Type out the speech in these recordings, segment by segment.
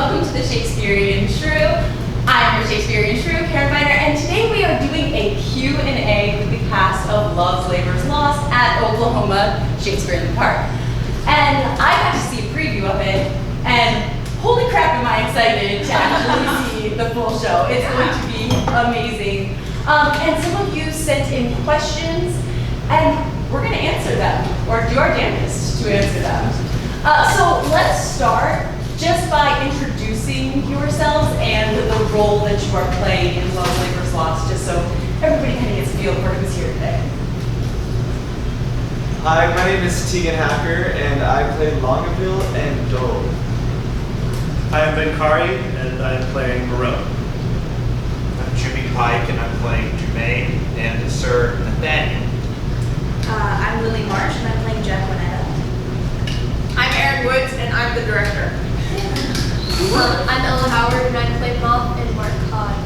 welcome to the Shakespearean Shrew. I'm your Shakespearean Shrew, Karen, and today we are doing a Q&A with the cast of Love's Labor's Lost at Oklahoma Shakespeare in the Park. And I got to see a preview of it, and holy crap am I excited to actually see the full show. It's going to be amazing. And some of you sent in questions, and we're going to answer them, or do our damnedest to answer them. So let's start just by introducing yourselves and the role that you are playing in Love's Labor's Lost, just so everybody kind of gets a feel for who's here today. Hi, my name is Teegin, and I play Longaville and Dole. Hi, I'm Kahre, and I'm playing BEROWNE. I'm Pike, and I'm playing DUMAINE and Sir Nathaniel. I'm Marsh, and I'm playing JAQUENETTA. I'm Erin Woods, and I'm the director. I'm Howard, and I play MOTH and MARCADE.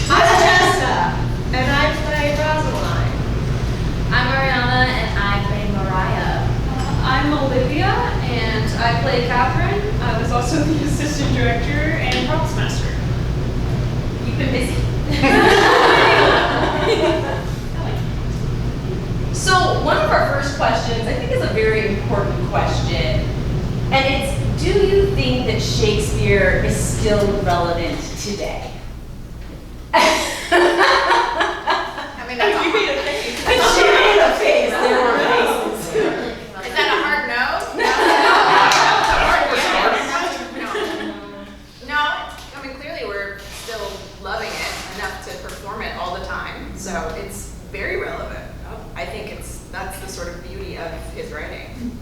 I'm Jessa, and I play ROSALINE. I'm Ariana, and I play Mariah. I'm Olivia, and I play KATHERINE. I was also the assistant director and props master. You've been busy. So one of our first questions, I think, is a very important question, and it's, do you think that Shakespeare is still relevant today? I mean, that's you made a face. She made a face. There were faces. Is that a hard no? No. I mean, clearly we're still loving it enough to perform it all the time, so it's very relevant. I think that's the sort of beauty of his writing.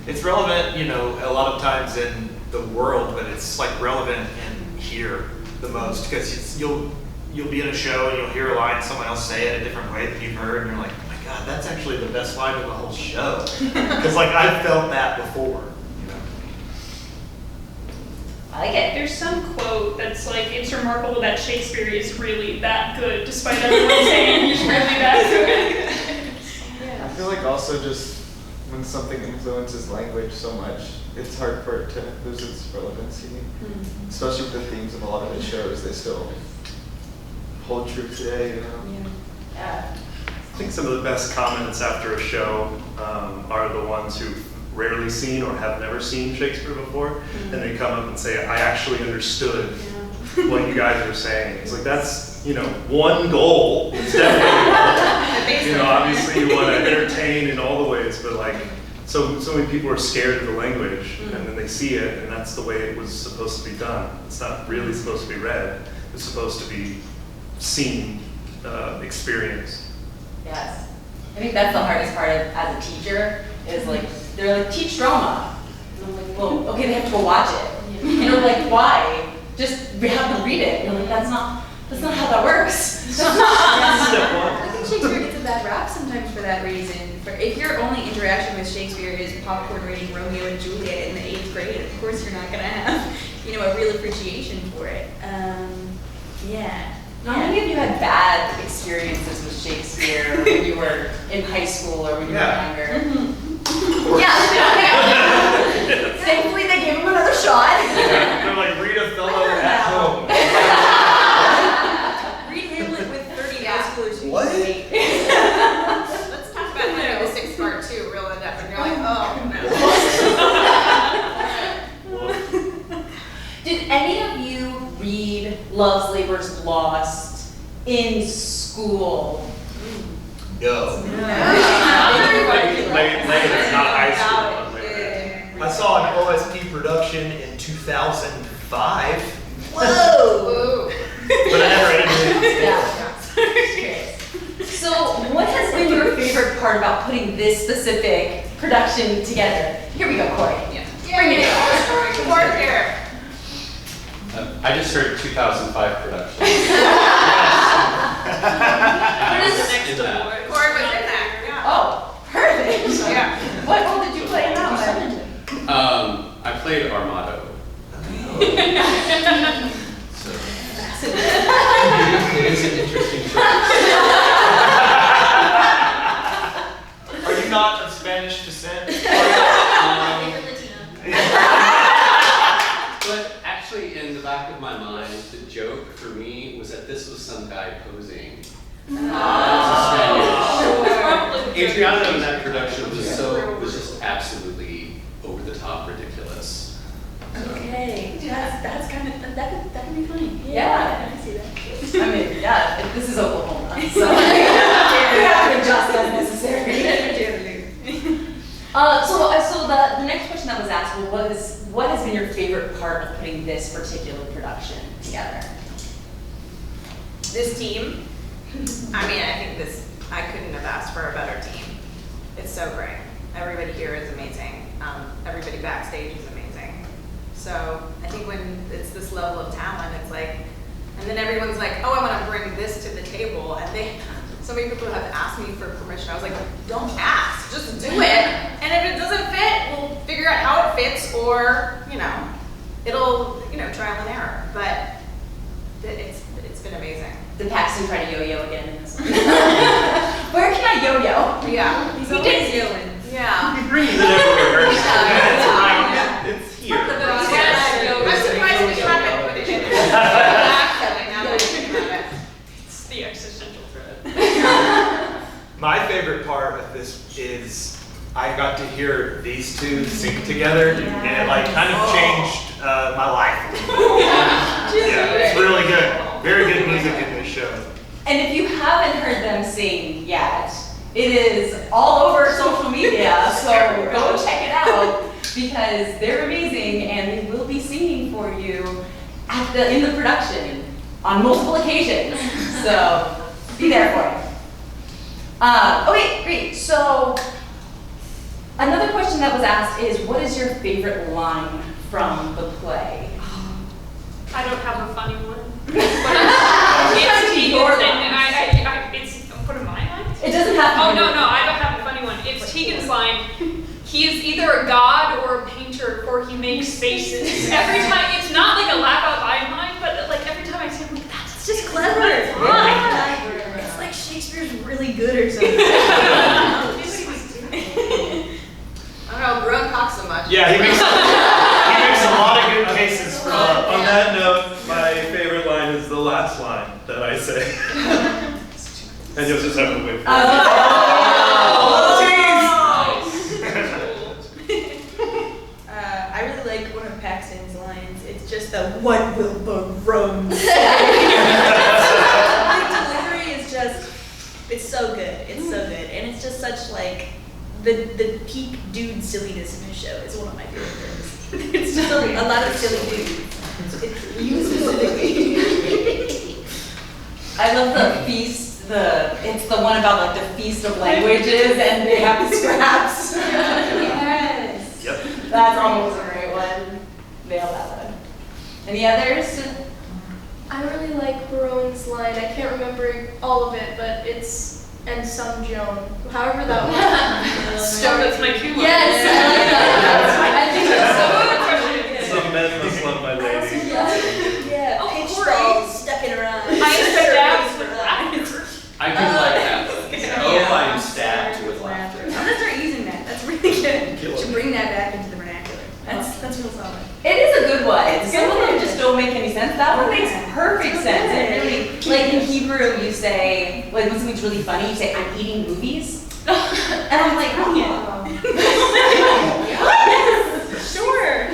It's relevant, you know, a lot of times in the world, but it's like relevant in here the most, because you'll be in a show and you'll hear a line, someone else say it a different way than you've heard, and you're like, oh my God, that's actually the best line of the whole show. Because like I've felt that before, you know. I like it. There's some quote that's like, it's remarkable that Shakespeare is really that good, despite everyone saying he's really that good. I feel like also just when something influences language so much, it's hard for it to lose its relevancy. Especially with the themes of a lot of the shows, they still hold true today, you know? Yeah. I think some of the best comments after a show are the ones who've rarely seen or have never seen Shakespeare before, and they come up and say, I actually understood what you guys are saying. It's like, that's, you know, one goal. It's definitely, you know, obviously you want to entertain in all the ways, but like, so many people are scared of the language, and then they see it, and that's the way it was supposed to be done. It's not really supposed to be read. It's supposed to be seen, experienced. Yes. I think that's the hardest part as a teacher, is like, they're like, teach drama. And I'm like, well, okay, they have to go watch it. And they're like, why? Just have them read it. And I'm like, that's not how that works. I think Shakespeare gets a bad rap sometimes for that reason. If your only interaction with Shakespeare is popcorn reading Romeo and Juliet in the 8th grade, of course you're not going to have, you know, a real appreciation for it. Yeah. How many of you had bad experiences with Shakespeare when you were in high school or when you were younger? Yeah. Thankfully, they gave him another shot. They're like, read Othello at home. Read Hamlet with 30 high schoolers. What? Let's talk about Henry VI Part 2 real in depth, and you're like, oh no. Did any of you read Love's Labor's Lost in school? No. Later, not high school. Later. I saw an OSP production in 2005. Whoa! But I never edited it. Yeah. So, what has been your favorite part about putting this specific production together? Here we go, Corey. Yeah. Bring it in. Corey here. I just heard 2005 production. What is the next award? Corey was in that. Yeah. Oh, perfect. Yeah. What role did you play in that one? I played Armado. So, it is an interesting choice. Are you not of Spanish descent? this was some guy posing. Adriano in that production was just absolutely over the top ridiculous. Okay, that's kind of that can be funny. Yeah. I see that. I mean, yeah, this is Oklahoma, so you have to adjust as necessary. So the next question that was asked was, what has been your favorite part of putting this particular production together? This team, I mean, I couldn't have asked for a better team. It's so great. Everybody here is amazing. Everybody backstage is amazing. So I think when it's this level of talent, it's like, and then everyone's like, oh, I want to bring this to the table. And so many people have asked me for permission. I was like, don't ask, just do it. And if it doesn't fit, we'll figure out how it fits, or, it'll, trial and error. But it's been amazing. Did Paxton try to yo-yo again in this one? Where can I yo-yo? Yeah. He's always yelling. Yeah. He brings it everywhere. It's here. I'm surprised we haven't put it in there. Actually, now that I think about it. It's the existential threat. My favorite part of this is I got to hear these two sing together, and it kind of changed my life. Yeah, it's really good. Very good music in this show. And if you haven't heard them sing yet, it is all over social media, so go check it out because they're amazing and they will be singing for you in the production on multiple occasions. So be there for it. Okay, great. So another question that was asked is, what is your favorite line from the play? I don't have a funny one. It's Your Teegin's, line. and it's what am I like? It doesn't have to Oh be. no, I don't have a funny one. It's Teegin's line. He is either a god or a painter, for he makes faces. Every time, it's not like a laugh out loud line, but every time I see him, that's Just clever. That's fine. It's like Shakespeare's really good or something. I don't know, Brooke talks so much. Yeah, he makes a lot of good cases for love. On that note, my favorite line is the last line that I say. And you'll just have to wait for it. I really like one of Paxton's lines. It's just the "What will BEROWNE say?" The delivery is it's so good. It's so good, and it's just such the peak dude silliness in the show is one of my favorite things. It's just a lot of silly dudes. It's you specifically. I love the feast. It's the one about the feast of languages and they have the scraps. Yes. Yep. That's almost a great one. Nailed that one. Any others? I really like BEROWNE's line. I can't remember all of it, but it's "and some Joan." However that one. That's my cue line. Yes, I think that's so good. Some men must love my lady. Yeah, Oh, pitch Corey. balls stuck in her eyes. I stabbed with laughter. I do like that. Oh, I am stabbed with laughter. I'm gonna start using that. That's really good. Should bring that back into the vernacular. That's real solid. It is a good one. Some of them just don't make any sense. That one makes perfect sense. It really, in Hebrew, you say, when something's really funny, you say, "I'm eating movies." And I'm like, oh yeah. Sure.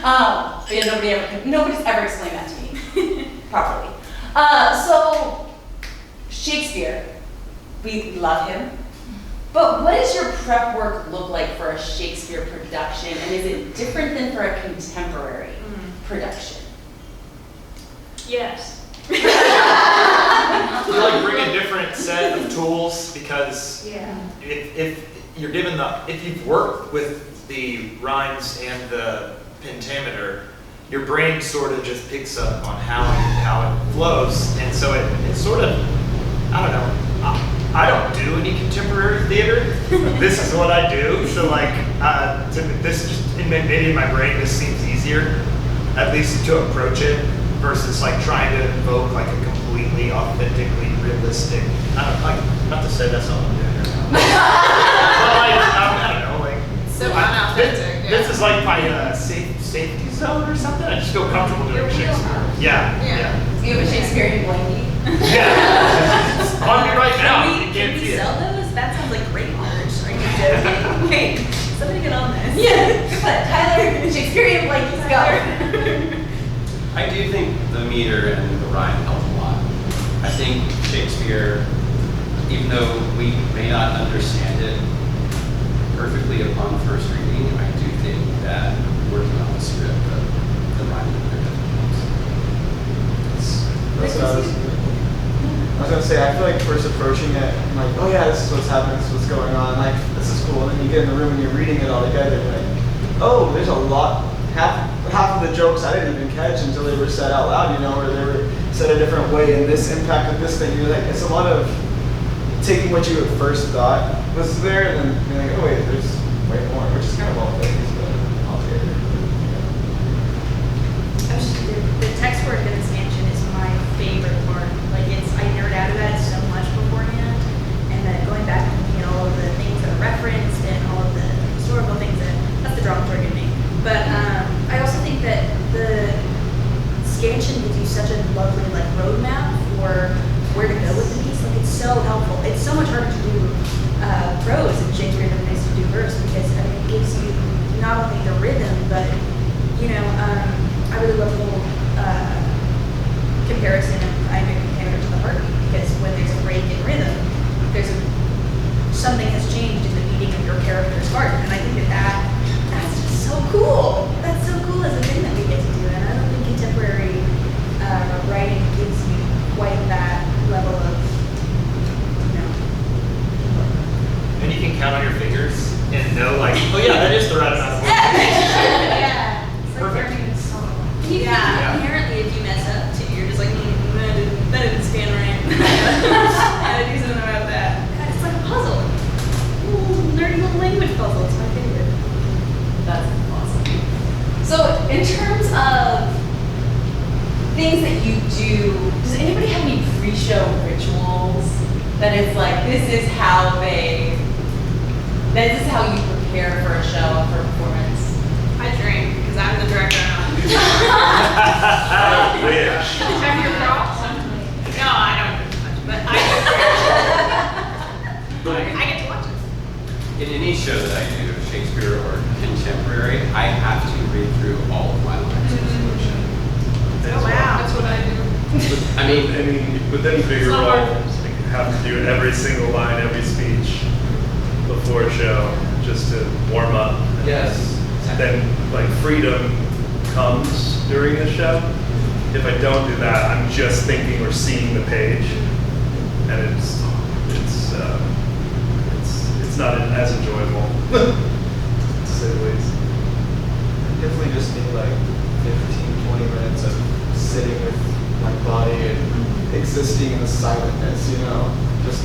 But yeah, nobody's ever explained that to me properly. So Shakespeare, we love him. But what does your prep work look like for a Shakespeare production, and is it different than for a contemporary production? Yes. You bring a different set of tools because if you're given if you've worked with the rhymes and the pentameter, your brain sort of just picks up on how it flows, and so it sort of, I don't know. I don't do any contemporary theater. This is what I do. So maybe in my brain this seems easier, at least to approach it, versus trying to invoke a completely authentically realistic. I don't not to say that's all I'm doing right now. But I don't know. So unauthentic. This is my safety zone or something. I just feel comfortable doing Shakespeare. Yeah. We have a Shakespearean blankie. Yeah. It's on me right now. You Can can't we see it. sell those? That sounds like great merch. Are you joking? Wait, somebody get on this. Yeah, good one. Tyler, Shakespearean blankies, go. I do think the meter and the rhyme help a lot. I think Shakespeare, even though we may not understand it perfectly upon first reading, I do think that working on the script, the rhyme and the That's what I was gonna say. I feel like first approaching it, I'm like, oh yeah, this is what's happening, this is what's going on. Like, this is cool. And then you get in the room and you're reading it all together. And like, oh, there's a lot. Half of the jokes I didn't even catch until they were said out loud. You know, or they were said a different way, and this impacted this thing. You're like, it's a lot of taking what you at first thought was there, and then being like, oh wait, there's way more, which is kind of all things, but altogether. The text work in this mansion is my favorite part. Like I nerd out about it so much beforehand, and then going back and looking at all of the things that are referenced and all of the historical things that's the dramaturg in me. But I also think that the scansion gives you such a lovely like roadmap for where to go with the piece. Like it's so helpful. It's so much harder to do prose in Shakespeare than it is to do verse because I mean it gives you not only the rhythm but you know I really love the whole comparison of Iambic pentameter to the heartbeat because when there's a break in rhythm, something has changed in the beating of your character's heart, and I think that's just so cool. That's so cool as a thing that we get to do, and I don't think contemporary writing gives you quite that level of, you know. And you can count on your fingers and know, like, oh yeah, that is the right amount of words. Yeah. It's like Perfect. learning a song. You Yeah. can inherently, if you mess up too, you're just like, that didn't scan right. How to do something about that. God, it's like a puzzle. Ooh, nerdy little language puzzle. It's my favorite. That's awesome. So in terms of things that you do, does anybody have any pre-show rituals that it's like, this is how you prepare for a show, for a performance? I drink because I'm the director. I wish. Have your props? No, I don't drink much, but I get to watch it. In any show that I do, Shakespeare or contemporary, I have to read through all of my lines before the show. Oh wow. That's what I do. I mean, With any bigger It's not role, hard. you have to do every single line, every speech before a show, just to warm up. yes. Then, like, freedom comes during the show. If I don't do that, I'm just thinking or seeing the page, and it's not as enjoyable, to say the least. Definitely just need like 15-20 minutes of sitting with my body and existing in the silentness, you know, just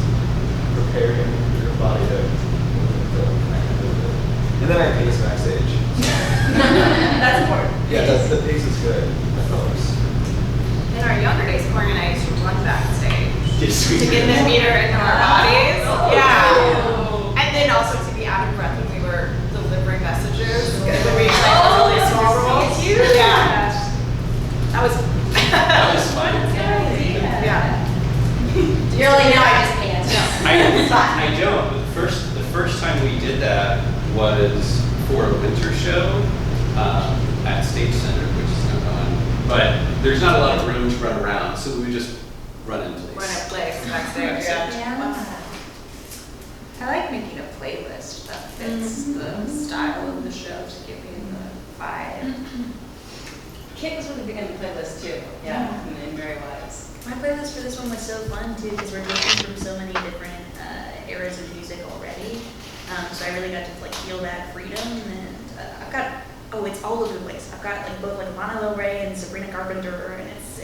preparing your body to move it. And then I pace backstage. That's important. Yeah, the pace is good. That helps. In our younger days, Corey and I used to run backstage Yes, we to get do. the meter into our bodies. Oh. Yeah. And then also to be out of breath when we were delivering messages. Because when we played really small roles. Yeah. That was That was fun. yeah. You're like, no, I just can't. It's fine. I don't. But the first time we did that was for a winter show at Stage Center, which is now gone. But there's not a lot of room to run around, so we would just run in place. Run a place backstage. Yeah. I like making a playlist that fits the style of the show to give me the vibe. Kit was really big on the playlist too. Yeah, and very wise. My playlist for this one was so fun too because we're taking from so many different eras of music already. So I really got to like feel that freedom, and I've got it's all over the place. I've got like both like Lana Del Rey and Sabrina Carpenter, and it's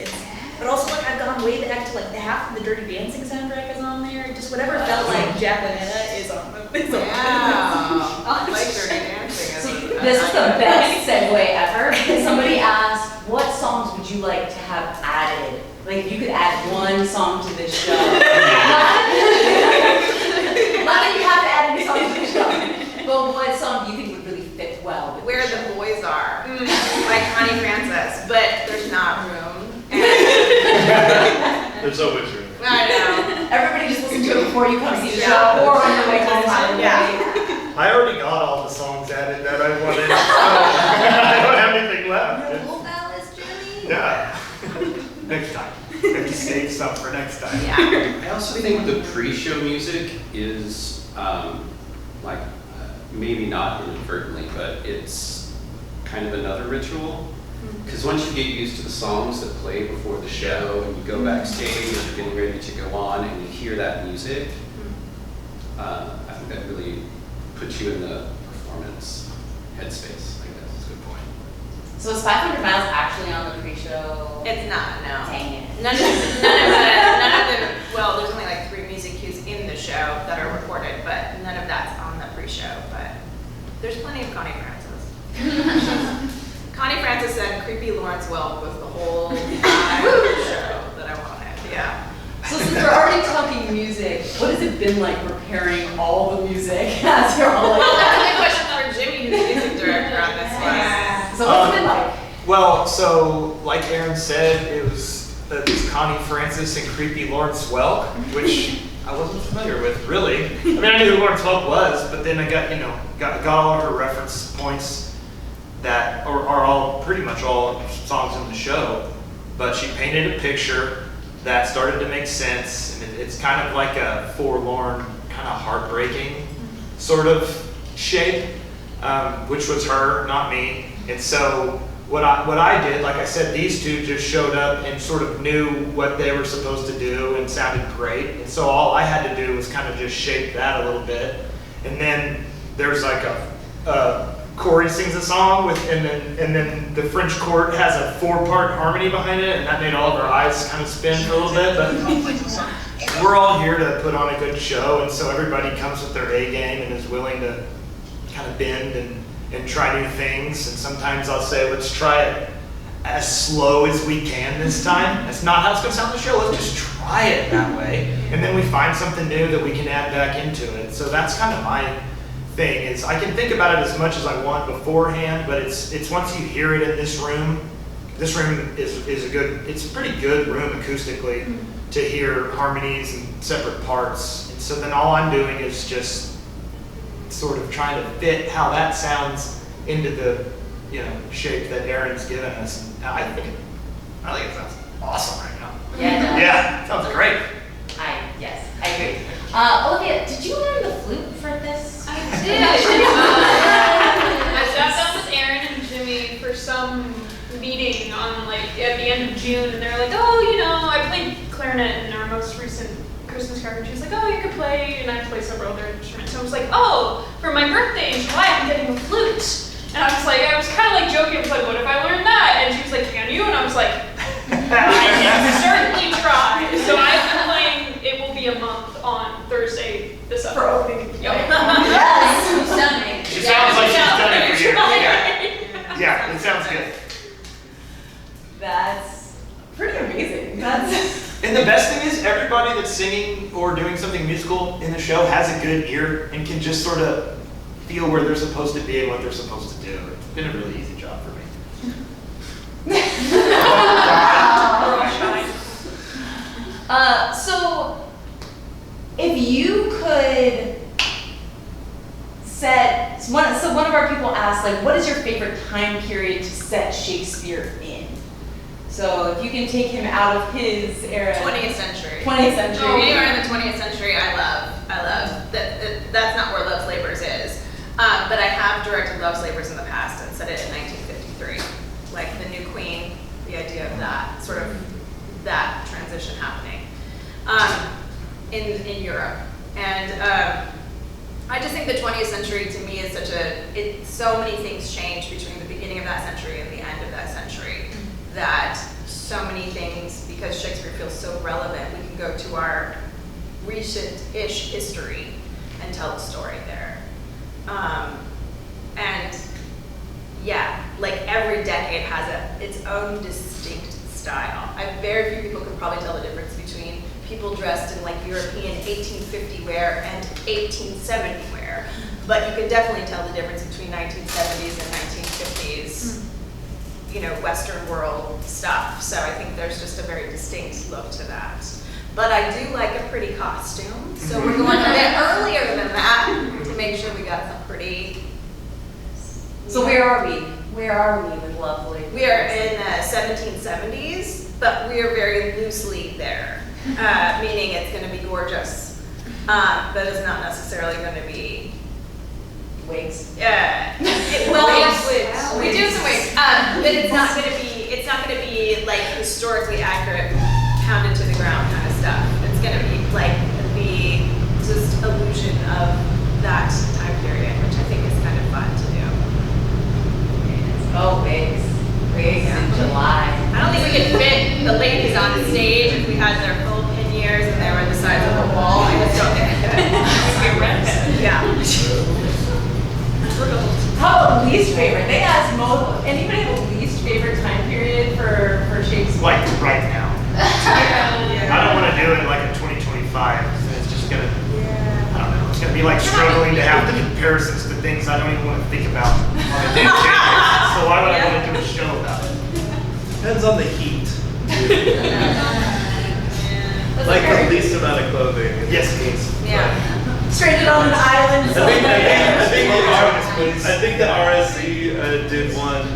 but also like I've gone way back to like the half of the Dirty Dancing soundtrack is on there. Just whatever felt like JAQUENETTA is on the. Wow. I like Dirty Dancing. This is the best segue ever. Because somebody asked, what songs would you like to have added? Like if you could add one song to this show. Not that you have to add any song to the show, but what song do you think would really fit well with Where the show? the boys are, like Honey Francis, but there's not room. And There's so much room. I know. Everybody just listen to it before you come see the show or on your way home. Yeah. I already got all the songs added that I wanted. I don't have anything left. Wolf Alice, Jimmy. Yeah. Next time. We have to save some for next time. Yeah. I also think the pre-show music is maybe not inadvertently, but it's kind of another ritual. Because once you get used to the songs that play before the show, and you go backstage and you're getting ready to go on, and you hear that music, I think that really puts you in the performance headspace. I guess is a good point. So is 500 Miles actually on the pre-show? It's not, no. Dang it. None of them, well, there's only like 3 music cues in the show that are recorded, but none of that's on the pre-show, but there's plenty of Connie Francis. Connie Francis and Creepy Lawrence Welk was the whole show that I wanted, yeah. So since we're already talking music, what has it been like preparing all the music as you're all like? Well, that's a good question for Jimmy, the music director on this one. So what's it been like? Well, so like Erin said, it was Connie Francis and Creepy Lawrence Welk, which I wasn't familiar with, really. I mean, I knew who Lawrence Welk was, but then I got all of her reference points that are all pretty much all songs in the show. But she painted a picture that started to make sense, and it's kind of like a forlorn, kind of heartbreaking sort of shape, which was her, not me. And so what I did, like I said, these two just showed up and sort of knew what they were supposed to do and sounded great. And so all I had to do was kind of just shape that a little bit. And then there's like Corey sings a song and then the French court has a 4-part harmony behind it, and that made all of our eyes kind of spin for a little bit. But we're all here to put on a good show, and so everybody comes with their A game and is willing to kind of bend and try new things. And sometimes I'll say, let's try it as slow as we can this time. That's not how it's going to sound on the show. Let's just try it that way, and then we find something new that we can add back into it. So that's kind of my thing. Is I can think about it as much as I want beforehand, but it's once you hear it in this room is it's a pretty good room acoustically to hear harmonies and separate parts. And so then all I'm doing is just sort of trying to fit how that sounds into the shape that Erin's given us. And I think it sounds awesome right now. Yeah. Yeah, it sounds great. Yes, I agree. Olivia, did you learn the flute for this? I did. I sat down with Erin and Jimmy for some meeting on at the end of June, and they were like, oh, I played clarinet in our most recent Christmas card, and she was like, oh, you could play, and I play several other instruments. So I was like, oh, for my birthday in July, I'm getting a flute. And I was kind of like joking, I was like, what if I learned that? And she was like, can you? And I was like, I can certainly try. So I've been playing, it will be a month on Thursday this For upcoming. opening. Yes, stunning. She sounds like she's done it for years. Yeah, it sounds good. That's pretty amazing. And the best thing is everybody that's singing or doing something musical in the show has a good ear and can just sort of feel where they're supposed to be and what they're supposed to do. It's been a really easy job for me. So if you could set, one of our people asked, what is your favorite time period to set Shakespeare in? So if you can take him out of his era. 20th century. 20th century. Oh, anywhere in the 20th century, I love. That's not where Love's Labours is. But I have directed Love's Labours in the past and set it in 1953. Like the new queen, the idea of that, sort of that transition happening in Europe. And I just think the 20th century to me is so many things change between the beginning of that century and the end of that century, that so many things, because Shakespeare feels so relevant, we can go to our recent-ish history and tell the story there. And yeah, every decade has its own distinct style. Very few people can probably tell the difference between people dressed in European 1850 wear and 1870 wear, but you can definitely tell the difference between 1970s and 1950s you know, Western world stuff. So I think there's just a very distinct look to that. But I do like a pretty costume, so we're going a bit earlier than that to make sure we got some pretty. So where are we? Where are we with Lovely? We are in 1770s, but we are very loosely there, meaning it's going to be gorgeous, but it's not necessarily going to be Wigs. well, We do some wigs. but it's not going to be. It's not going to be like historically accurate, pounded to the ground kind of stuff. It's going to be like the just illusion of that time period, which I think is kind of fun to do. Oh, wigs. Wigs in July. I don't think we could fit the ladies on the stage if we had their full panniers and they were the size of a wall. I just don't think we could. Yeah. How about least favorite? They asked MOTH. Anybody have a least favorite time period for Shakespeare? Like right now. I don't want to do it like in 2025. It's just gonna, I don't know. It's gonna be like struggling to have the comparisons to things I don't even want to think about on a day-to-day basis. So why would I want to do a show about it? Depends on the heat. Like the least amount of clothing. Yes, please. Yeah. Stranded on an island. I think the RSC did one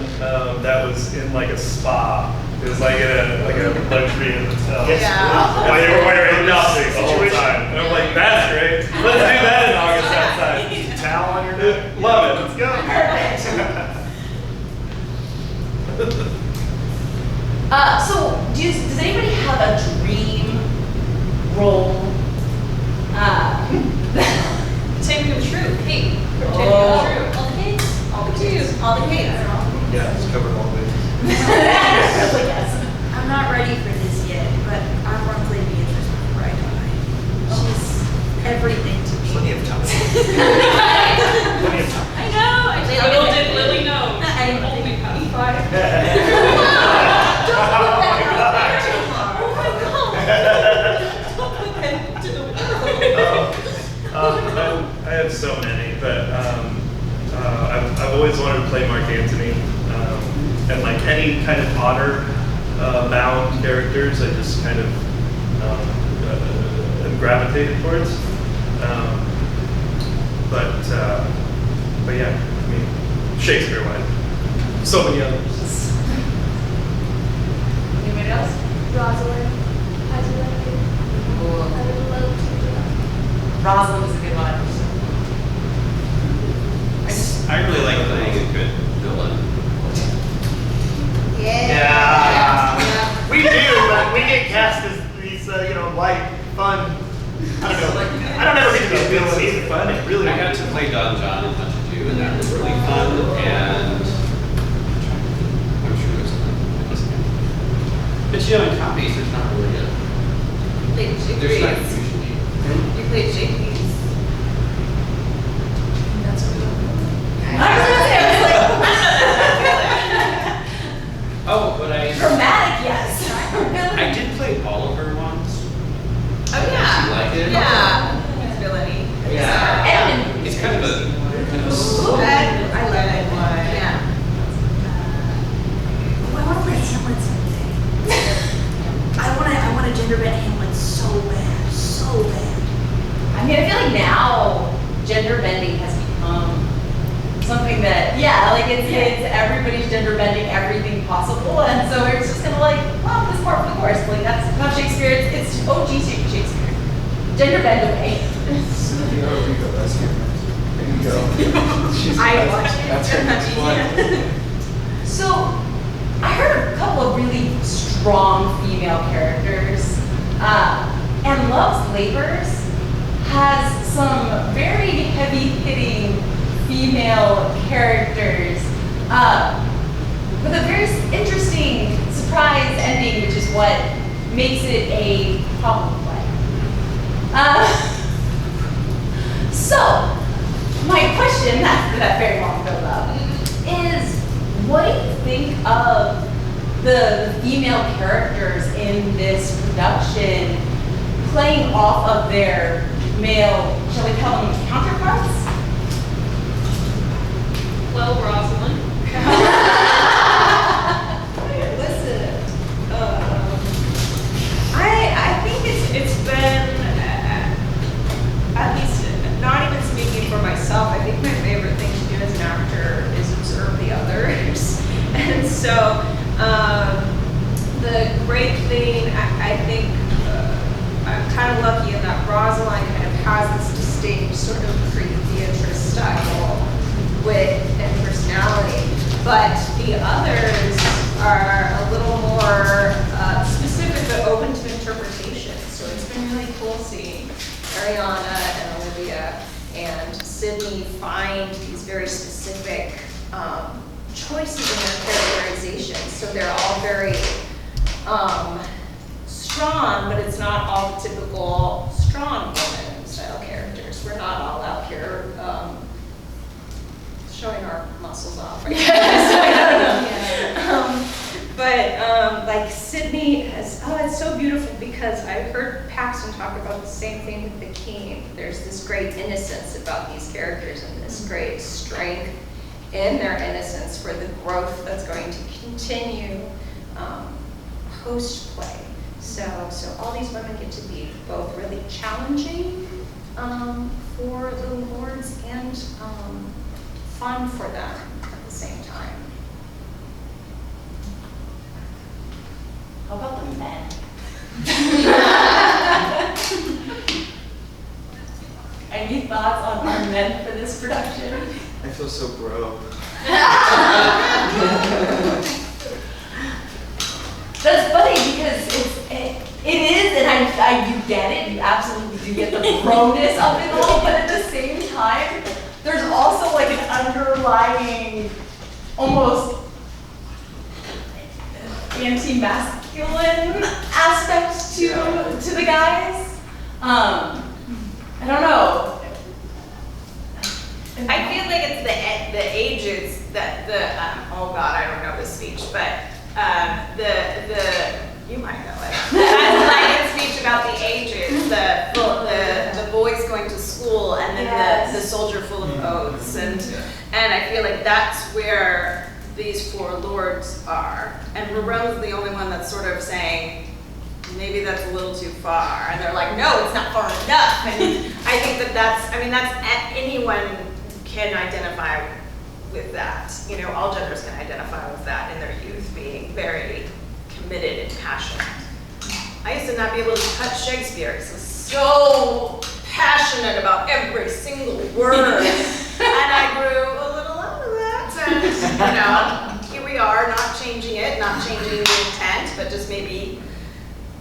that was in like a spa. It was like a luxury hotel. Yes. Yeah. While you were wearing nothing the whole time. And I'm like, that's great. Let's do that in August outside. Towel on your neck. Love it. Let's go. So, does anybody have a dream role? Same with Shrew. Hey, Oh. Shrew. All the kids? All the kids. All the kids. Yeah, it's covered all the Yes. I'm not ready for this yet, but I want to play Beatrice before I die. She's everything to me. Plenty of time. Plenty of time. I know. Little did Lily know. I'm only past 5. I have so many, but I've always wanted to play Mark Antony, and like any kind of honor bound characters, I just kind of am gravitated towards. But yeah, I mean, Shakespeare wine. So many others. Anybody else? Rosalind. I do like it. I would love to do that. Rosalind was a good one. I really like playing a good villain. Yeah. We do, but we get cast as these, light, fun. I don't know. I don't ever get to be a villain either. Fun, it really I got to play Don John in Much Ado, and that was really fun. And I'm sure it was fun. But in copies, there's not really there's not usually. You played Shakespeare. I was gonna say, Oh, but dramatic, yes. I did play Oliver once. Oh yeah. You like it? Yeah. Villainy. Yeah. It's kind of a I love it. Yeah. I want to play Hamlet someday. I want to gender bend Hamlet so bad, so bad. I mean, I feel like now gender bending has become something that, it's everybody's gender bending everything possible, and so it's just kind of like, well, this part for the course. Like that's not Shakespeare. It's OG Shakespeare. Gender bend away. There you go. That's good. There you go. I watch it. That's her next one. So, I heard a couple of really strong female characters, and Love's Labors has some very heavy-hitting female characters, with a very interesting surprise ending, which is what makes it a problem play. So, my question after that very long build-up is, what do you think of the female characters in this production playing off of their male, shall we call them counterparts? Well, Rosalind. great thing. I think I'm kind of lucky in that Rosaline kind of has this distinct sort of pre-Beatrice style wit and personality, but the others are a little more specific but open to interpretation. So it's been really cool seeing Ariana and Olivia and Sydney find these very specific choices in their characterization. So they're all very strong, but it's not all the typical strong woman style characters. We're not all out here showing our muscles off, I guess. I don't know. But like Sydney has, it's so beautiful because I've heard Paxton talk about the same thing with the King. There's this great innocence about these characters and this great strength in their innocence for the growth that's going to continue post-play. So all these women get to be both really challenging for the lords and fun for them at the same time. How about the men? Any thoughts on our men for this production? I feel so bro. That's funny because it is, and you get it, you absolutely do get the broness of it all, but at the same time, there's also like an underlying, almost anti-masculine aspect to the guys. I don't know. I feel like it's the ages that oh God, I don't know this speech, but you might know it. That's like a speech about the ages, the boys going to school and then the soldier full of oaths, and I feel like that's where these four lords are, and Barone's the only one that's sort of saying maybe that's a little too far, and they're like, no, it's not far enough. And I think that's anyone can identify with that. You know, all genders can identify with that in their youth, being very committed and passionate. I used to not be able to touch Shakespeare because I was so passionate about every single word, and I grew a little out of that. And here we are, not changing it, not changing the intent, but just maybe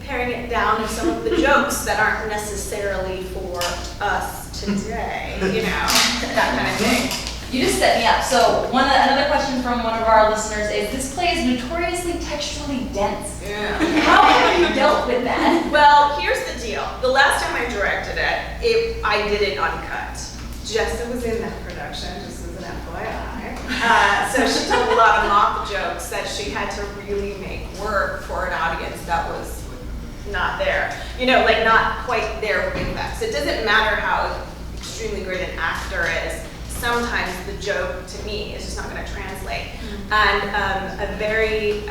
paring it down to some of the jokes that aren't necessarily for us today, that kind of thing. You just set me up. So another question from one of our listeners is, this play is notoriously textually dense. Yeah. How have you dealt with that? Well, here's the deal. The last time I directed it, I did it uncut. Jessa was in that production, just as an FYI. So she told a lot of mock jokes that she had to really make work for an audience that was not there. Like not quite there with us. It doesn't matter how extremely great an actor is. Sometimes the joke, to me, is just not going to translate. And a very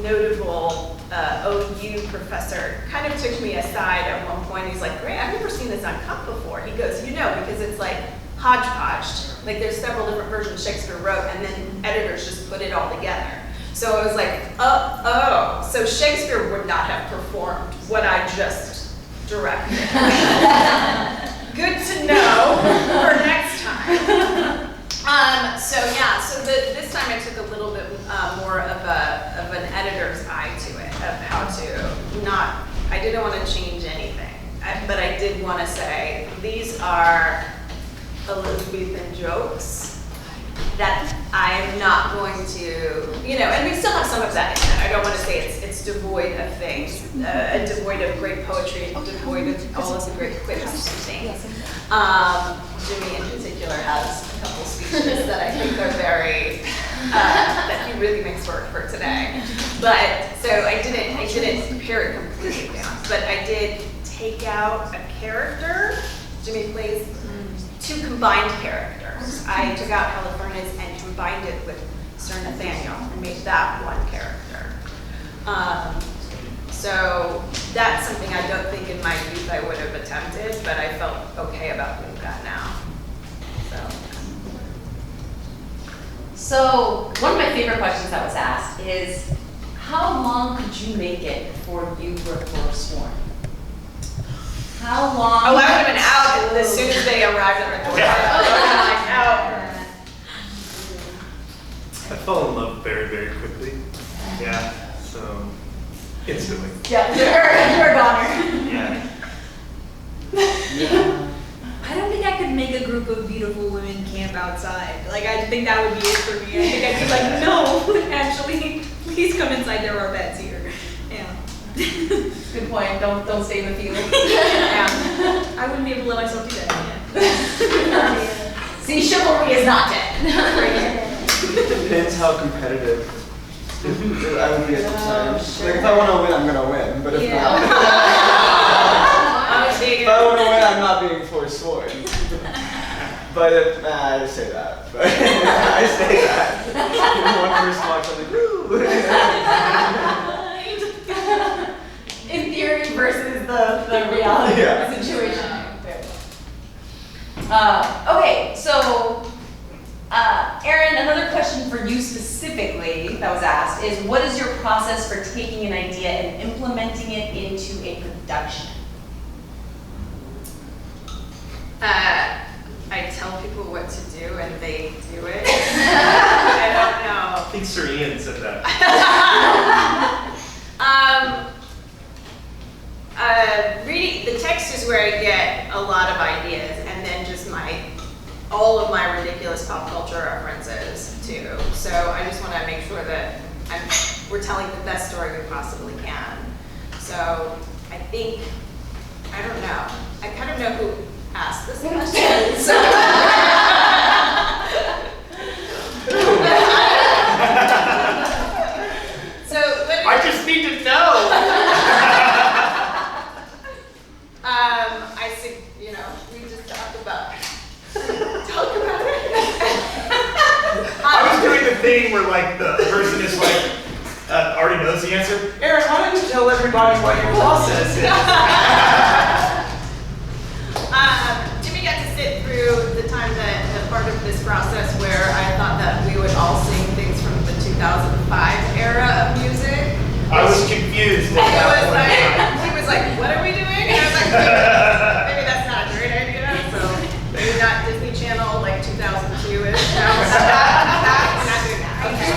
notable OU professor kind of took me aside at one point. He's like, "Great, I've never seen this uncut before." He goes, because it's like hodgepodge. Like there's several different versions Shakespeare wrote, and then editors just put it all together. So I was like, oh, so Shakespeare would not have performed what I just directed. Good to know for next time. This time I took a little bit more of an editor's eye to it, of how to I didn't want to change anything, but I did want to say, these are Elizabethan jokes that I'm not going to, and we still have some of that in it. I don't want to say it's devoid of things, devoid of great poetry, devoid of all of the great quips and things. Jimmy in particular has a couple speeches that I think are very, that he really makes work for today. But, so I didn't pare it completely down, but I did take out a character. Jimmy plays two combined characters. I took out Halifax and combined it with Sir Nathaniel and made that one character. So that's something I don't think in my youth I would have attempted, but I felt okay about doing that now. So one of my favorite questions that was asked is, how long could you make it before you were forsworn? How long? Oh, I would have been out as soon as they arrived at the door. Out. I fell in love very, very quickly. Yeah, so instantly. Yeah, you're a goner. Yeah. I don't think I could make a group of beautiful women camp outside. Like, I think that would be it for me. I think I'd be like, no, actually, please come inside. There are beds here. Yeah. Good point. Don't stay in the field. Yeah. I wouldn't be able to let myself do that. Yeah. See, chivalry is not dead. It depends how competitive I would be at the time. Like if I want to win, I'm gonna win. But if not, if I want to win, I'm not being forsworn. But if, I say that. But I say that. One person walks on the In theory versus the reality of the situation. Okay, so Erin, another question for you specifically that was asked is, what is your process for taking an idea and implementing it into a production? I tell people what to do and they do it. I don't know. I think Sir Ian said that. Reading the text is where I get a lot of ideas, and then just all of my ridiculous pop culture references too. So I just want to make sure that we're telling the best story we possibly can. So I think, I don't know. I kind of know who asked this question. So I just need to know. I see, we just talk about it. I was doing the thing where like the person is like already knows the answer. Erin, why don't you tell everybody what your process is? Jimmy got to sit through the part of this process where I thought that we would all sing things from the 2005 era of music. I was confused. He was like, what are we doing? And I was like, maybe that's not a great idea. So maybe not Disney Channel, like 2002-ish. No, we're not doing that. Okay.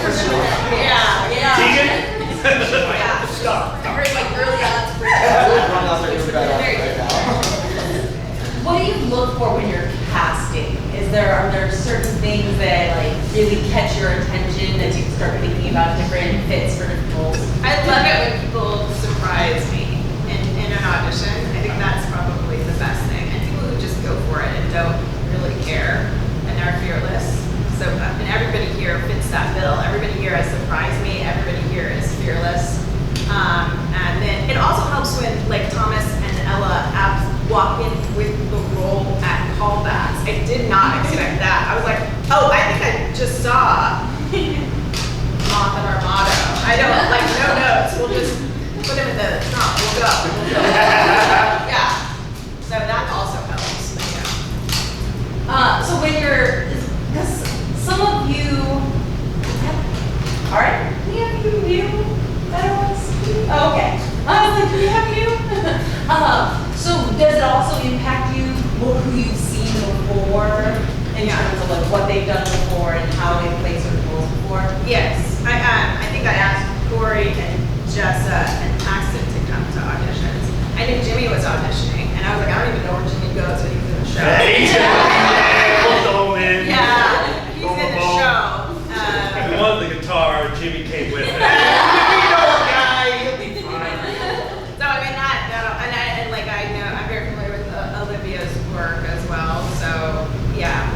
Yeah. Teegin? Yeah. Stop. I heard like early odds. What do you look for when you're casting? Are there certain things that like really catch your attention as you start thinking about different fits for different roles? I love it when people surprise me in an audition. I think that's probably the best thing. And people who just go for it and don't really care and are fearless. So, and everybody here fits that bill. Everybody here has surprised me. Everybody here is fearless. And then it also helps when like Thomas and Ella walk in with the role at callbacks. I did not expect that. I was like, oh, I think I just saw Moth and Armado. I don't, like, no notes. We'll just put him in the trunk. We'll go. Yeah. So that also helps. Yeah. So when because some of you, all right, we have you veterans. Oh, okay. I was like, do we have you? So does it also impact you who you've seen before in terms of like what they've done before and how they've played certain roles before? Yes. I think I asked Corey and Jessa and Paxton to come to auditions. I knew Jimmy was auditioning, and I was like, I don't even know where Jimmy goes when he's in the show. Yeah, he's in the show. If you want the guitar, Jimmy came with it. So I mean and like I know I'm very familiar with Olivia's work as well. So yeah,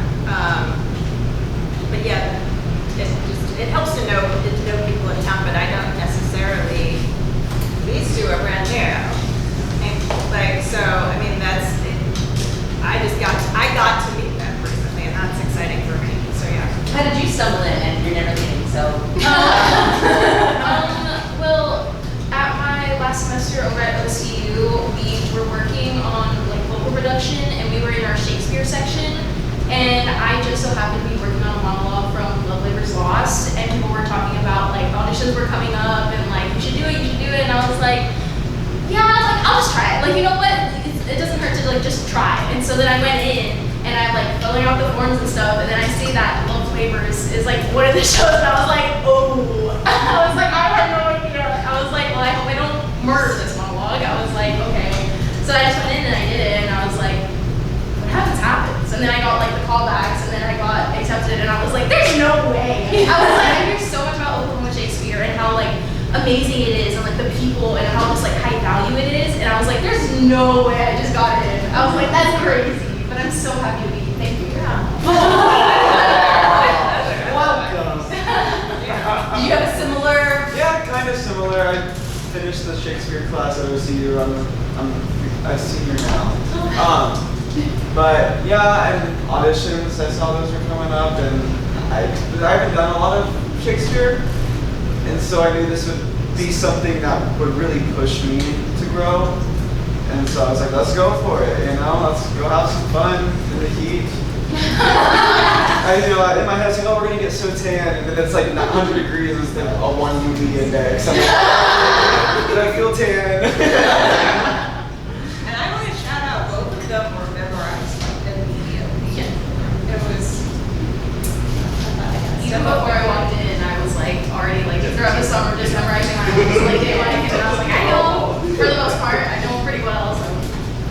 but yeah, it helps to know people in town, but I don't necessarily. These two are brand new, and like so. I mean I got to meet them recently, and that's exciting for me. So yeah. How did you stumble in and you're never leaving? So. Well, at my last semester over at OCU, we were working on like local production, and we were in our Shakespeare section. And I just so happened to be working on a monologue from Love Labor's Lost, and people were talking about like auditions were coming up, and like like just try. And so then I went in and I'm like filling out the forms and stuff, and then I see that Love Flavors is like one of the shows, and I was like, oh. I was like, I had no idea. I was like, well, I hope I don't murder this monologue. I was like, okay. So I just went in and I did it, and I was like, what happens. And then I got like the callbacks, and then I got accepted, and I was like, there's no way. I was like, I hear so much about Oklahoma Shakespeare and how like amazing it is, and like the people, and how just like high value it is. And I was like, there's no way I just got in. I was like, that's crazy. But I'm so happy to be here. Thank you. Welcome. Do you have a similar? Yeah, kind of similar. I finished the Shakespeare class at OCU. I'm a senior now. But yeah, and auditions, I saw those were coming up, and I haven't done a lot of Shakespeare, and so I knew this would be something that would really push me to grow. And so I was like, let's go for it, you know, let's go have some fun in the heat. In my head I was like, oh, we're gonna get so tan, and then it's like 100 degrees instead of a 1 UV index. I'm like, did I feel tan? And I want to shout out both of them were memorized immediately. Yeah. It was. Even before I walked in, I was like already like throughout the summer just memorizing my notes like day one, and I was like, I know for the most part, I know pretty well, so I'm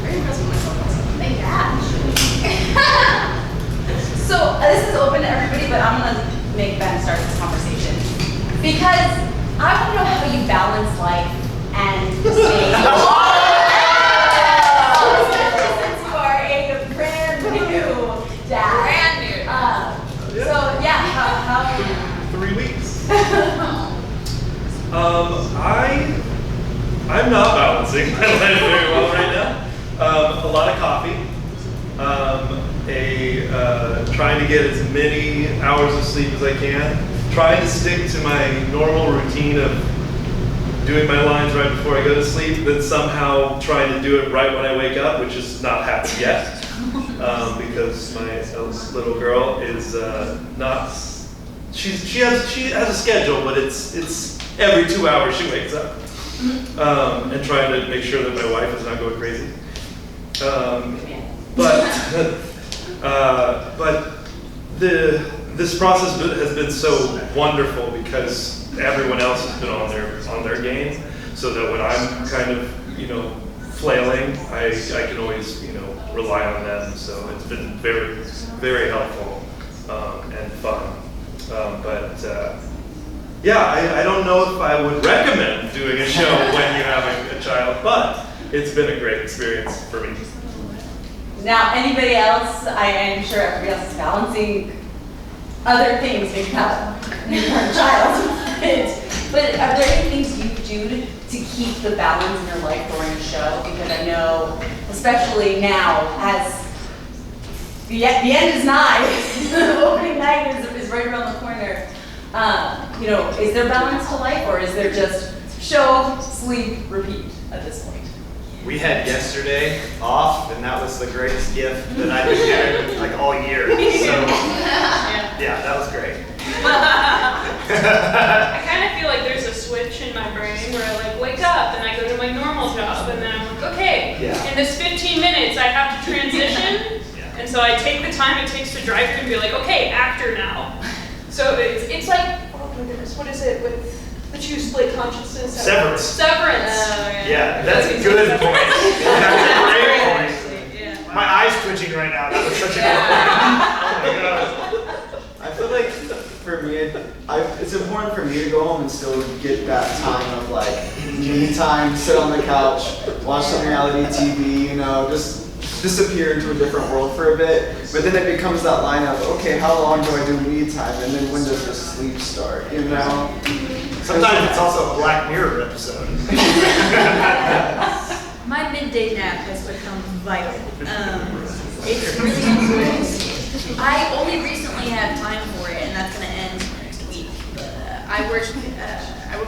very impressed with myself also. Thank gosh. So this is open to everybody, but I'm gonna make Ben start this conversation because I want to know how you balance life and stage. Especially since you are a brand new dad. Brand new. So yeah, how 3 weeks. I'm not balancing my life very well right now. A lot of coffee. Trying to get as many hours of sleep as I can. Trying to stick to my normal routine of doing my lines right before I go to sleep, but somehow trying to do it right when I wake up, which is not happened yet. Because my eldest little girl is not. She has a schedule, but it's every 2 hours she wakes up. And trying to make sure that my wife is not going crazy. But this process has been so wonderful because everyone else has been on their game, so that when I'm kind of flailing, I can always rely on them. So it's been very, very helpful and fun. Yeah, I don't know if I would recommend doing a show when you're having a child, but it's been a great experience for me. now anybody else? I am sure everybody else is balancing other things, maybe not your current child, but are there any things you do to keep the balance in your life during a show? Because I know, especially now, as the end is nigh, the opening night is right around the corner. Is there balance to life, or is there just show, sleep, repeat at this point? We had yesterday off, and that was the greatest gift that I've been given like all year. So yeah, that was great. I kind of feel like there's a switch in my brain where I like wake up and I go to my normal job, and then I'm like, okay, in this 15 minutes I have to transition, and so I take the time it takes to drive through and be like, okay, actor now. So it's like, oh my goodness, what is it with the two split consciousness? Severance. Severance. Yeah, that's a good point. That's a great point. My eyes twitching right now. That was such a good point. Oh my god. I feel like for me, it's important for me to go home and still get that time of like me time, sit on the couch, watch some reality TV, just disappear into a different world for a bit. But then it becomes that line of, okay, how long do I do me time? And then when does the sleep start, Sometimes it's also a Black Mirror episode. My midday nap has become vital. It's really important. I only recently have time for it, and that's going to end next week. But I work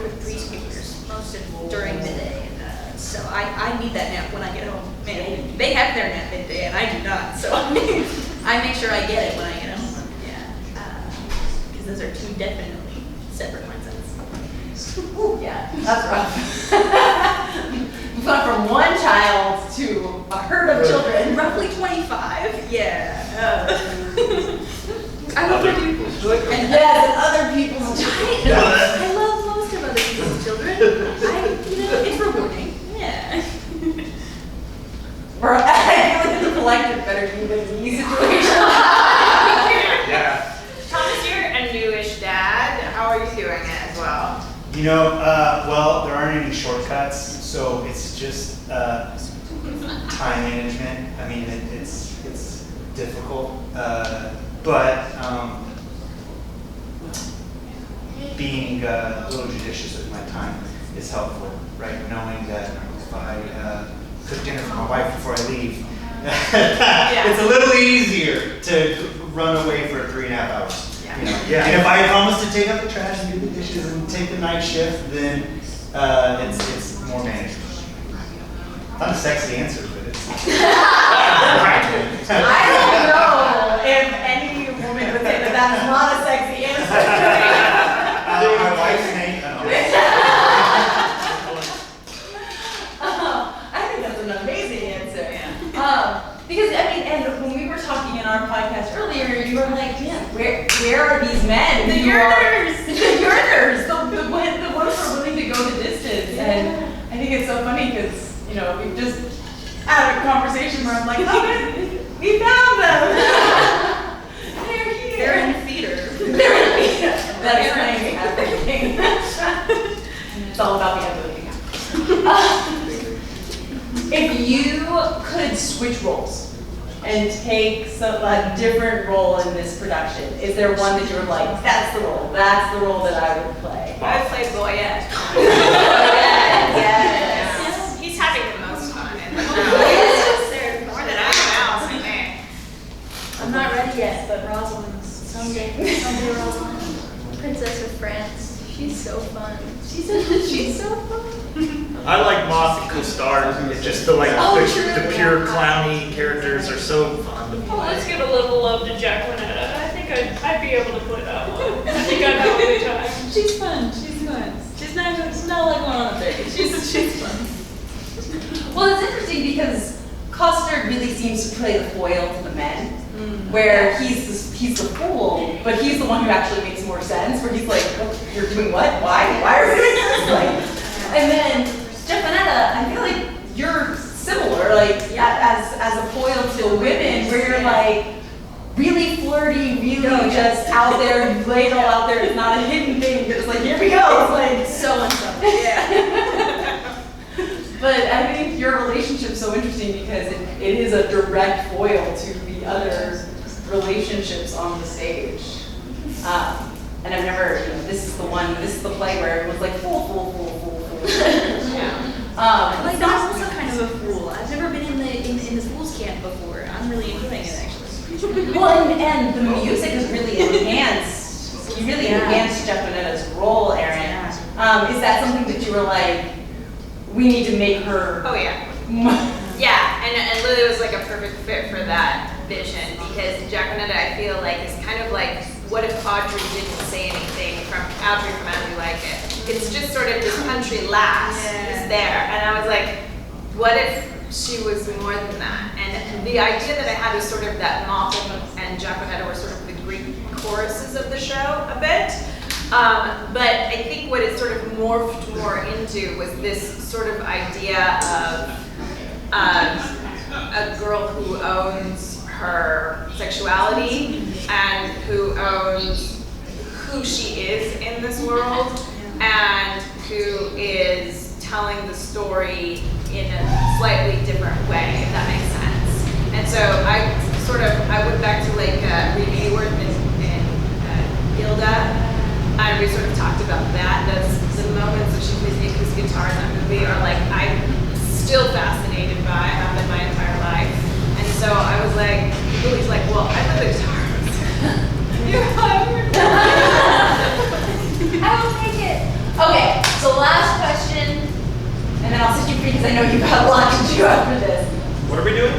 with preschoolers most of during the day, and so I need that nap when I get home. Man, they have their nap midday, and I do not. So I make sure I get it when I get home. Yeah, because those are two definitely separate mindsets. Ooh, yeah, that's rough. We've gone from one child to to a herd of children. Roughly 25. Yeah. I love Other other people. And yes, and other people's children. I love most of other people's children. It's rewarding. Yeah. Or I feel like the collective better do than these situations. Yeah. Thomas, you're a newish dad. How are you doing it as well? You know, well, there aren't any shortcuts, so it's just time management. I mean, it's difficult, but being a little judicious with my time is helpful, right? Knowing that if I cook dinner for my wife before I leave, it's a little easier to run away for 3.5 hours. You know? Yeah. And if I promise to take out the trash and do the dishes and take the night shift, then it's more manageable. Not a sexy answer, but it's. I don't know if any woman would say that that's not a sexy answer. My wife's name. I think that's an amazing answer. Because I mean, and when we were talking in our podcast earlier, you were like, man, where are these men? The who yearners! The yearners! The ones who are willing to go the distance. And I think it's so funny because, you know, we've just had a conversation where I'm like, oh, we found them! They're here! They're in theater. They're in theater. That explains everything. It's all about the ability. If you could switch roles and take a different role in this production, is there one that you're like, that's the role that I would play? I would play BOYET. Yes. He's having the most fun in the show. There's more than anyone else, I think. I'm not ready yet, but Rosalind's someday Rosaline. Princess of France. She's so fun. She's so fun. I like Moth and co-star. It's just the the pure clowny characters are so fun to Well, let's play. give a little love to JAQUENETTA. I think I'd be able to play that one. I think I'd have a good time. She's fun. She's not like one on a thing. She's fun. Well, it's interesting because Custard really seems to play the foil to the men, where he's the fool, but he's the one who actually makes more sense. Where he's like, oh, you're doing what? Why are we doing this? Like, and then JAQUENETTA, I feel like you're similar, like as a foil to women, where you're like really flirty, really just out there, you lay it all out there. It's not a hidden thing. You're just like, here we go. It's like So and so. yeah. But I think your relationship's so interesting because it is a direct foil to the other relationships on the stage. And I've never, this is the play where everyone's like, fool. Yeah. Like that's also kind of a fool. I've never been in the fool's camp before. I'm really enjoying it actually. Well, and the music is really enhanced. You really enhanced JAQUENETTA's role, Erin. Is that something that you were like, we need to make her? Oh yeah. Yeah, and Lily was like a perfect fit for that vision because JAQUENETTA, I feel like, is kind of like, what if Audrey didn't say anything from Audrey from As We Like It? It's just sort of this country lass is there, and I was like, what if she was more than that? And the idea that I had was sort of that Moth and JAQUENETTA were sort of the Greek choruses of the show a bit. But I think what it sort of morphed more into was this sort of idea of a girl who owns her sexuality and who owns who she is in this world and who is telling the story in a slightly different way, if that makes sense. And so I went back to like Reed Hayworth and Gilda. And we sort of talked about that. The moments that she plays Akers guitar in that movie are like, I'm still fascinated by, have been my entire life. And so I was like, Lily's like, well, I play the guitar. You're hired. I will take it. Okay, so last question, and then I'll set you free because I know you've got a lot to do after this. What are we doing?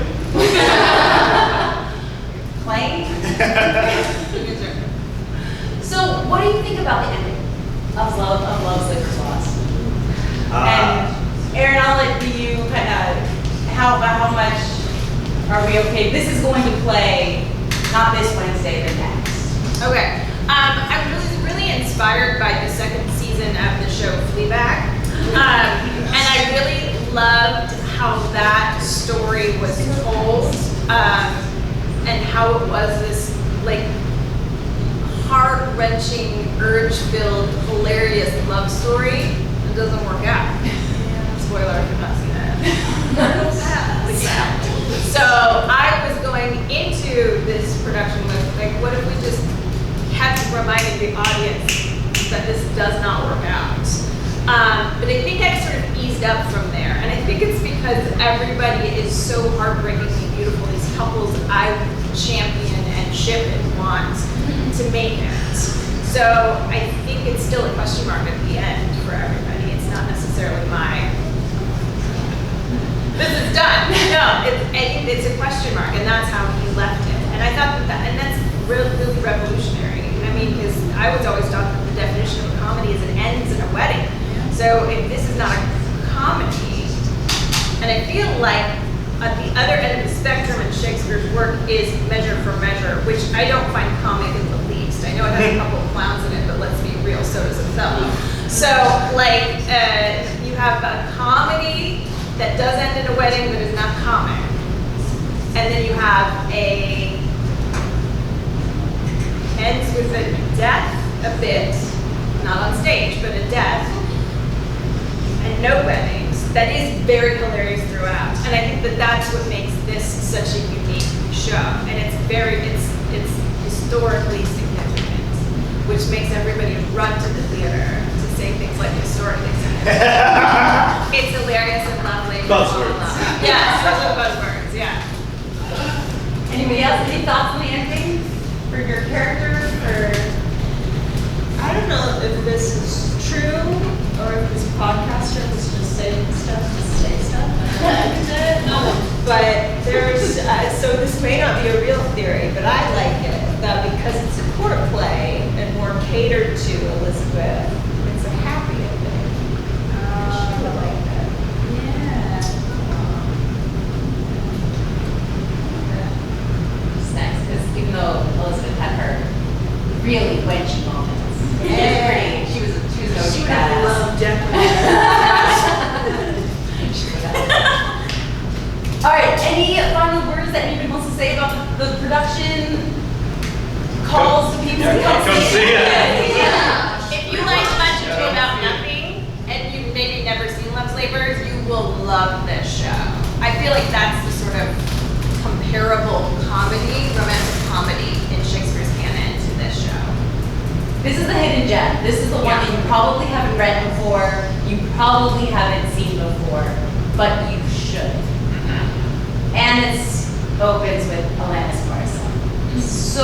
Playing? So, what do you think about the ending of Love's Labor's Lost? And Erin, I'll let you kind of how much are we okay? This is going to play not this Wednesday, but next. Okay. I was really inspired by the second season of the show Fleabag. And I really loved how that story was told, and how it was this like heart-wrenching, urge-filled, hilarious love story. It doesn't work out. Spoiler if you've not seen it. So I was going into this production with like, what if we just kept reminding the audience that this does not work out? But I think I've sort of eased up from there, and I think it's because everybody is so heartbreakingly beautiful. These couples I champion and ship and want to make it. So I think it's still a question mark at the end for everybody. It's not necessarily this is done. No, I think it's a question mark, and that's how he left it. And I thought and that's really, really revolutionary. I mean, because I was always taught that the definition of a comedy is it ends in a wedding. So if this is not a comedy, and I feel like at the other end of the spectrum in Shakespeare's work is Measure for Measure, which I don't find comic in the least. I know it has a couple of clowns in it, but let's be real, so does Othello. So like, you have a comedy that does end in a wedding but is not comic. And then you have ends with a death a bit, not on stage, but a death, and no weddings. That is very hilarious throughout. And I think that that's what makes this such a unique show. And it's historically significant, which makes everybody run to the theater to say things like historically significant. It's hilarious and lovely. Buzzwords. Yes, those are buzzwords, yeah. Anybody else? Any thoughts on the ending for your character? Or I don't know if this is true or if this podcaster was just saying stuff to say stuff. But there's, so this may not be a real theory, but I like it, that because it's a court play and more catered to Elizabeth, it's a happy ending. She would like that. It's nice, because even though Elizabeth had her really wenchy moments, she was no She would badass. have loved Jekyll. All right, any final words that anybody wants to say about the production? Calls to people to come see it? Yeah. If you like Much Ado About Nothing and you've maybe never seen Love's Labours, you will love this show. I feel like that's the sort of comparable comedy, romantic comedy in Shakespeare's canon to this show. This is the hidden gem. This is the one that you probably haven't read before, you probably haven't seen before, but you should. And it opens with Alanis Morissette. So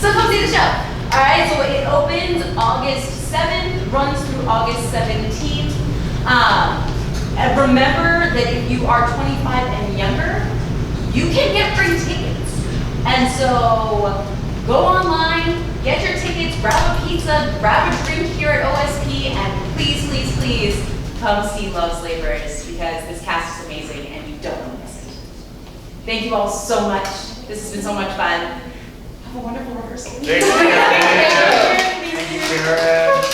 come see the show. All right, so it opens August 7th, runs through August 17th. And remember that if you are 25 and younger, you can get free tickets. And so go online, get your tickets, grab a pizza, grab a drink here at OSP, and please, please, please come see Love's Labours, because this cast is amazing and you don't want to miss it. Thank you all so much. This has been so much fun. Have a wonderful rehearsal. Thank you. Thank you, Karen.